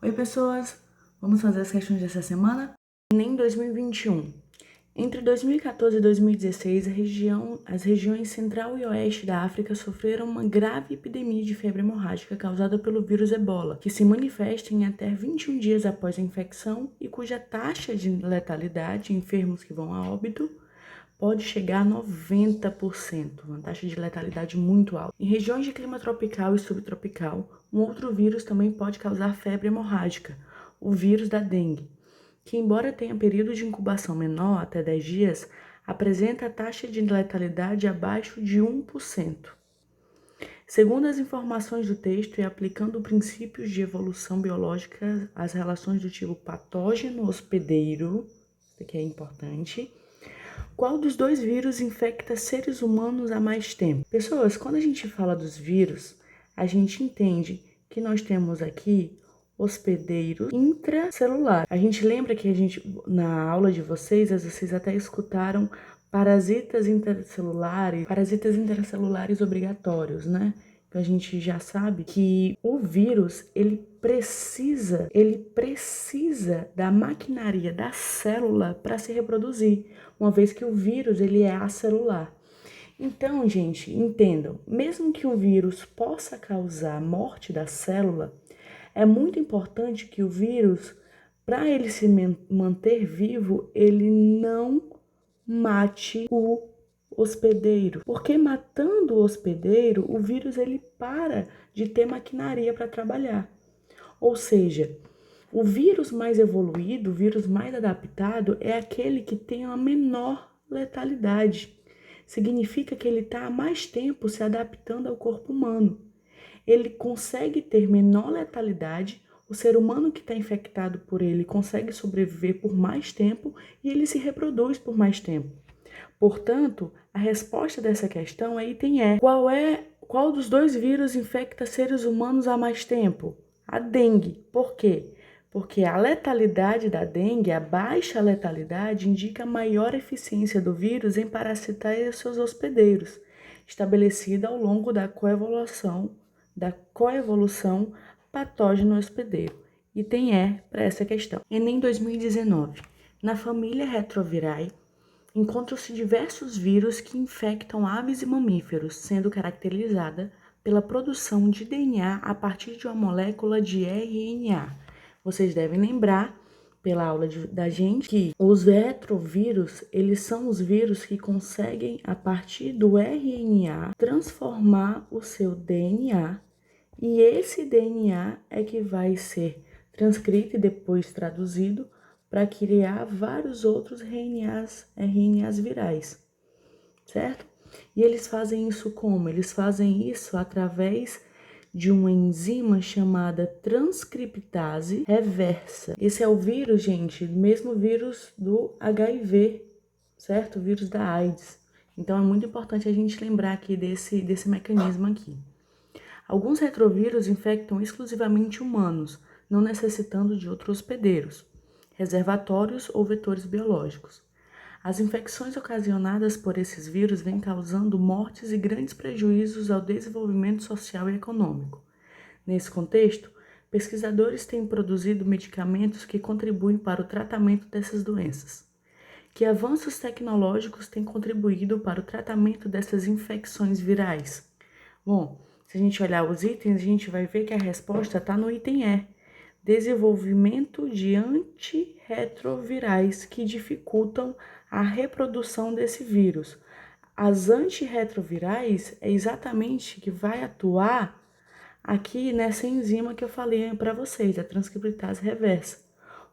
Oi, pessoas! Vamos fazer as questões dessa semana? Enem 2021. Entre 2014 e 2016, as regiões central e oeste da África sofreram uma grave epidemia de febre hemorrágica causada pelo vírus Ebola, que se manifesta em até 21 dias após a infecção e cuja taxa de letalidade em enfermos que vão a óbito pode chegar a 90%, uma taxa de letalidade muito alta. Em regiões de clima tropical e subtropical, um outro vírus também pode causar febre hemorrágica, o vírus da dengue, que embora tenha período de incubação menor, até 10 dias, apresenta a taxa de letalidade abaixo de 1%. Segundo as informações do texto e aplicando princípios de evolução biológica às relações do tipo patógeno-hospedeiro, isso aqui é importante. Qual dos dois vírus infecta seres humanos há mais tempo? Pessoas, quando a gente fala dos vírus, a gente entende que nós temos aqui hospedeiro intracelular. A gente lembra que na aula de vocês até escutaram parasitas intracelulares obrigatórios, né? Então a gente já sabe que o vírus, ele precisa da maquinaria da célula para se reproduzir, uma vez que o vírus, ele é acelular. Então, gente, entendam, mesmo que o vírus possa causar a morte da célula, é muito importante que o vírus, para ele se manter vivo, ele não mate o hospedeiro, porque matando o hospedeiro, o vírus ele para de ter maquinaria para trabalhar. Ou seja, o vírus mais evoluído, o vírus mais adaptado é aquele que tem a menor letalidade. Significa que ele está há mais tempo se adaptando ao corpo humano. Ele consegue ter menor letalidade, o ser humano que está infectado por ele consegue sobreviver por mais tempo e ele se reproduz por mais tempo. Portanto, a resposta dessa questão é item E. Qual dos dois vírus infecta seres humanos há mais tempo? A dengue. Por quê? Porque a letalidade da dengue, a baixa letalidade, indica a maior eficiência do vírus em parasitar os seus hospedeiros, estabelecida ao longo da coevolução patógeno-hospedeiro. Item E para essa questão. Enem 2019. Na família Retrovirae, encontram-se diversos vírus que infectam aves e mamíferos, sendo caracterizada pela produção de DNA a partir de uma molécula de RNA. Vocês devem lembrar, pela aula da gente, que os retrovírus, eles são os vírus que conseguem, a partir do RNA, transformar o seu DNA, e esse DNA é que vai ser transcrito e depois traduzido para criar vários outros RNAs virais, certo? E eles fazem isso como? Eles fazem isso através de uma enzima chamada transcriptase reversa. Esse é o vírus, gente, o mesmo vírus do HIV, certo? O vírus da AIDS. Então é muito importante a gente lembrar aqui desse mecanismo aqui. Alguns retrovírus infectam exclusivamente humanos, não necessitando de outros hospedeiros, reservatórios ou vetores biológicos. As infecções ocasionadas por esses vírus vêm causando mortes e grandes prejuízos ao desenvolvimento social e econômico. Nesse contexto, pesquisadores têm produzido medicamentos que contribuem para o tratamento dessas doenças. Que avanços tecnológicos têm contribuído para o tratamento dessas infecções virais? Bom, se a gente olhar os itens, a gente vai ver que a resposta está no item E. Desenvolvimento de antirretrovirais que dificultam a reprodução desse vírus. As antirretrovirais é exatamente que vai atuar aqui nessa enzima que eu falei para vocês, a transcriptase reversa.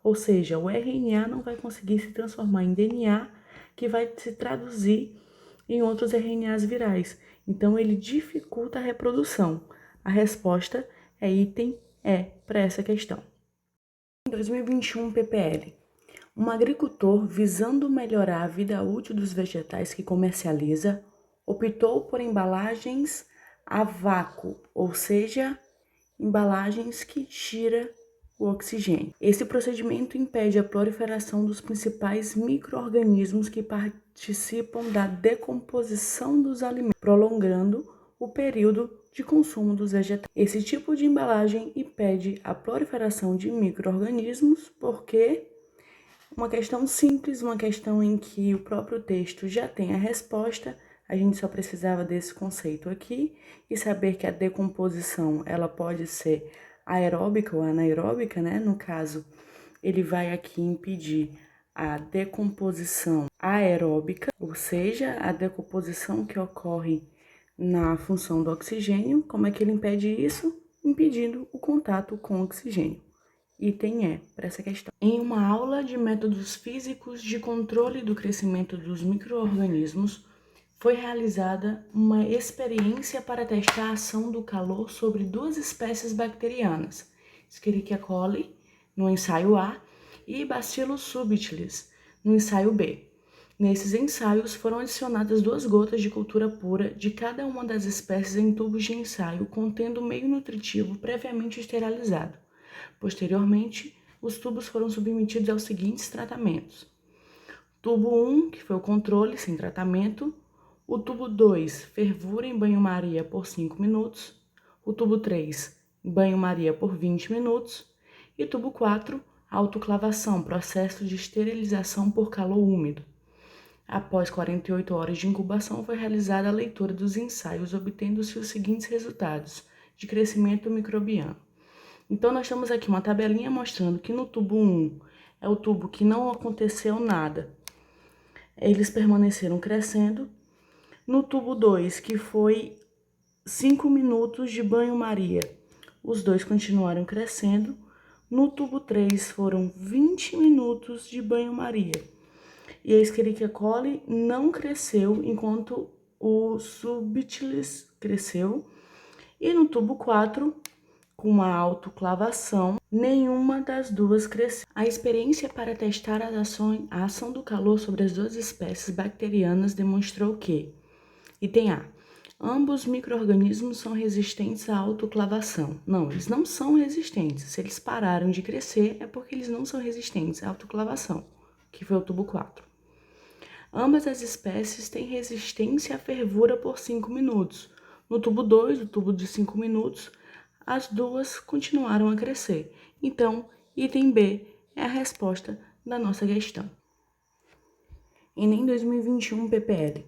Ou seja, o RNA não vai conseguir se transformar em DNA, que vai se traduzir em outros RNAs virais. Então, ele dificulta a reprodução. A resposta é item E para essa questão. Em 2021, PPL. Um agricultor, visando melhorar a vida útil dos vegetais que comercializa, optou por embalagens a vácuo, ou seja, embalagens que tiram o oxigênio. Esse procedimento impede a proliferação dos principais micro-organismos que participam da decomposição dos alimentos, prolongando o período de consumo dos vegetais. Esse tipo de embalagem impede a proliferação de micro-organismos porque uma questão simples, uma questão em que o próprio texto já tem a resposta, a gente só precisava desse conceito aqui e saber que a decomposição ela pode ser aeróbica ou anaeróbica, né? No caso, ele vai aqui impedir a decomposição aeróbica, ou seja, a decomposição que ocorre na função do oxigênio. Como é que ele impede isso? Impedindo o contato com o oxigênio. Item E para essa questão. Em uma aula de métodos físicos de controle do crescimento dos micro-organismos, foi realizada uma experiência para testar a ação do calor sobre duas espécies bacterianas, Escherichia coli, no ensaio A, e Bacillus subtilis, no ensaio B. Nesses ensaios, foram adicionadas 2 gotas de cultura pura de cada uma das espécies em tubos de ensaio contendo meio nutritivo previamente esterilizado. Posteriormente, os tubos foram submetidos aos seguintes tratamentos. Tubo 1, que foi o controle, sem tratamento. O tubo 2, fervura em banho-maria por 5 minutos. O tubo 3, banho-maria por 20 minutos. E tubo 4, autoclavação, processo de esterilização por calor úmido. Após 48 horas de incubação, foi realizada a leitura dos ensaios, obtendo-se os seguintes resultados de crescimento microbiano. Então, nós temos aqui uma tabelinha mostrando que no tubo 1 é o tubo que não aconteceu nada. Eles permaneceram crescendo. No tubo 2, que foi 5 minutos de banho-maria, os dois continuaram crescendo. No tubo 3, foram 20 minutos de banho-maria. E a Escherichia coli não cresceu, enquanto o subtilis cresceu. E no tubo 4, com uma autoclavação, nenhuma das duas cresceu. A experiência para testar a ação do calor sobre as duas espécies bacterianas demonstrou que, item A, ambos micro-organismos são resistentes à autoclavação. Não, eles não são resistentes. Se eles pararam de crescer, é porque eles não são resistentes à autoclavação, que foi o tubo 4. Ambas as espécies têm resistência à fervura por 5 minutos. No tubo 2, o tubo de 5 minutos, as duas continuaram a crescer. Então, item B é a resposta da nossa questão. Enem 2021 PPL.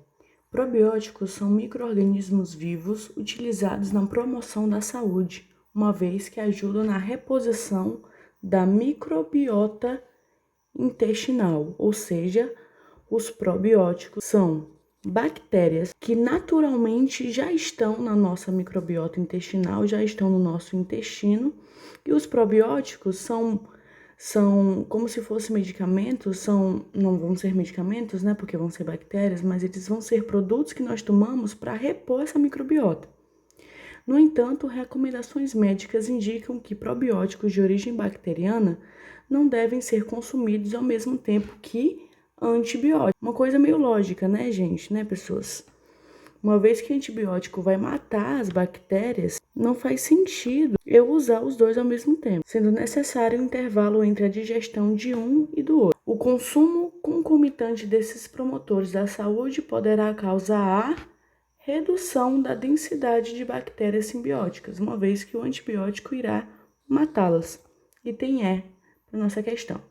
Probióticos são micro-organismos vivos utilizados na promoção da saúde, uma vez que ajudam na reposição da microbiota intestinal, ou seja, os probióticos são bactérias que naturalmente já estão na nossa microbiota intestinal, já estão no nosso intestino, e os probióticos são como se fossem medicamentos, não vão ser medicamentos, né, porque vão ser bactérias, mas eles vão ser produtos que nós tomamos para repor essa microbiota. No entanto, recomendações médicas indicam que probióticos de origem bacteriana não devem ser consumidos ao mesmo tempo que antibiótico. Uma coisa meio lógica, né, gente, né, pessoas? Uma vez que antibiótico vai matar as bactérias, não faz sentido eu usar os dois ao mesmo tempo, sendo necessário um intervalo entre a digestão de um e do outro. O consumo concomitante desses promotores da saúde poderá causar a redução da densidade de bactérias simbióticas, uma vez que o antibiótico irá matá-las. Item E para nossa questão.